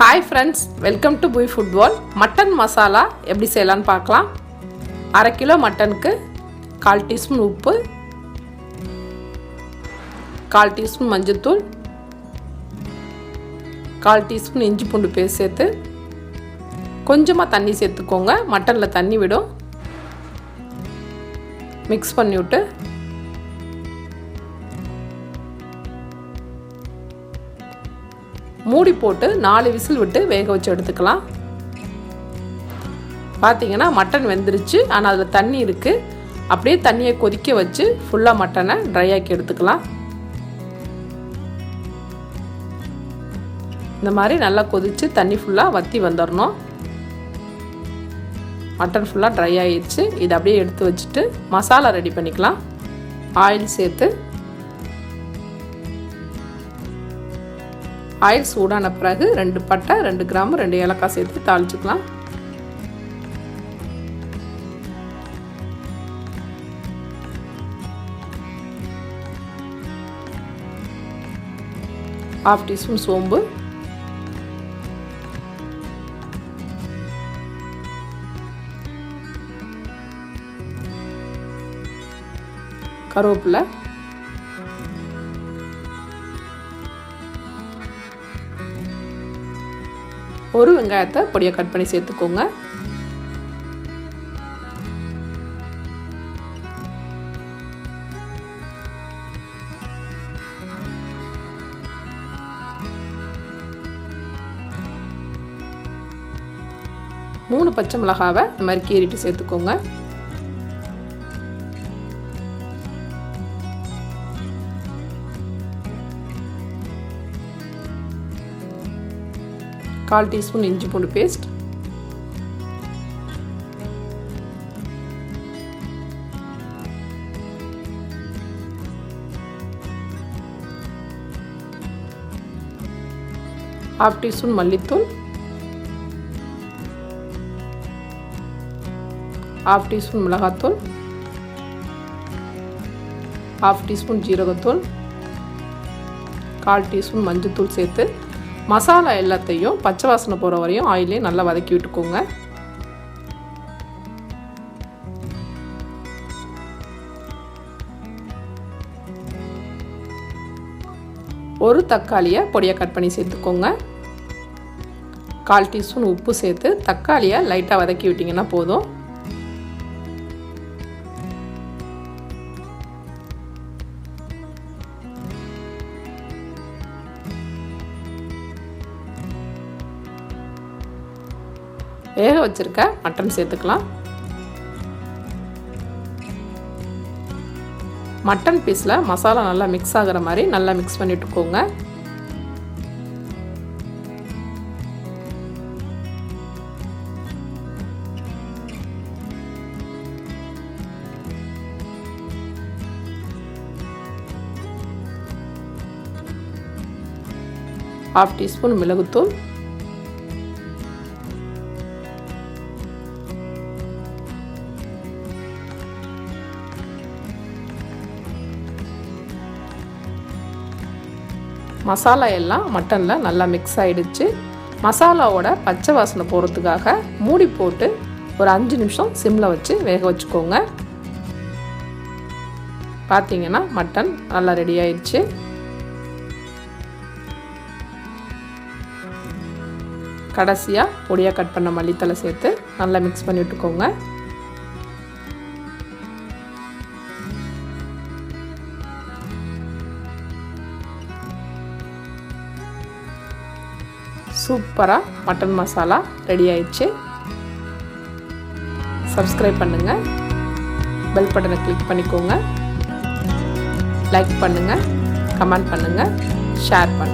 Hi friends, welcome to bhuvi food wall. Mutton masala எப்படி செய்யலான்னு பார்க்கலாம். அரை கிலோ மட்டனுக்கு 1/4 டீஸ்பூன் உப்பு, 1/4 டீஸ்பூன் மஞ்சள்தூள், 1/4 டீஸ்பூன் இஞ்சி பூண்டு பேஸ்ட் சேர்த்து கொஞ்சமாக தண்ணி சேர்த்துக்கோங்க. மட்டனில் தண்ணி விடும். மிக்ஸ் பண்ணி விட்டு மூடி போட்டு 4 விசில் விட்டு வேக வச்சு எடுத்துக்கலாம். பார்த்தீங்கன்னா மட்டன் வெந்துருச்சு, ஆனால் அதில் தண்ணி இருக்குது. அப்படியே தண்ணியை கொதிக்க வச்சு ஃபுல்லாக மட்டனை ட்ரை ஆக்கி எடுத்துக்கலாம். இந்த மாதிரி நல்லா கொதித்து தண்ணி ஃபுல்லாக வற்றி வந்துடணும். மட்டன் ஃபுல்லாக ட்ரை ஆகிடுச்சு. இதை அப்படியே எடுத்து வச்சுட்டு மசாலா ரெடி பண்ணிக்கலாம். ஆயில் சேர்த்து ஆயில் சூடான பிறகு 2 பட்டை, 2 கிராம்பு, 2 ஏலக்காய் சேர்த்து தாளிச்சுக்கலாம். ½ டீஸ்பூன் சோம்பு, கருவேப்பிலை, ஒரு வெங்காயத்தை பொடியாக கட் பண்ணி சேர்த்துக்கோங்க. மூணு பச்சை மிளகாவை இந்த மாதிரி கீறிட்டு சேர்த்துக்கோங்க. கால் டீஸ்பூன் இஞ்சி பூண்டு பேஸ்ட், ½ டீஸ்பூன் மல்லித்தூள், ½ டீஸ்பூன் மிளகாத்தூள், ½ டீஸ்பூன் ஜீரகத்தூள், 1/4 டீஸ்பூன் மஞ்சள்தூள் சேர்த்து மசாலா எல்லாத்தையும் பச்சை வாசனை போகிற வரையும் ஆயிலே நல்லா வதக்கி விட்டுக்கோங்க. ஒரு தக்காளியை பொடியாக கட் பண்ணி சேர்த்துக்கோங்க. 1/4 டீஸ்பூன் உப்பு சேர்த்து தக்காளியை லைட்டாக வதக்கி விட்டிங்கன்னா போதும். வேக வச்சுருக்க மட்டன் சேர்த்துக்கலாம். மட்டன் பீஸில் மசாலா நல்லா மிக்ஸ் ஆகிற மாதிரி நல்லா மிக்ஸ் பண்ணிட்டுக்கோங்க. ½ டீஸ்பூன் மிளகுத்தூள், மசாலா எல்லாம் மட்டனில் நல்லா மிக்ஸ் ஆகிடுச்சு. மசாலாவோட பச்சை வாசனை போகிறதுக்காக மூடி போட்டு ஒரு 5 நிமிஷம் சிம்மில் வச்சு வேக வச்சுக்கோங்க. பார்த்தீங்கன்னா மட்டன் நல்லா ரெடி ஆயிடுச்சு. கடைசியாக பொடியாக கட் பண்ண மல்லித்தலை சேர்த்து நல்லா மிக்ஸ் பண்ணி விட்டுக்கோங்க. சூப்பராக மட்டன் மசாலா ரெடி ஆயிடுச்சு. சப்ஸ்கிரைப் பண்ணுங்கள், பெல் பட்டனை கிளிக் பண்ணிக்கோங்க, லைக் பண்ணுங்கள், கமெண்ட் பண்ணுங்கள், ஷேர் பண்ணுங்கள்.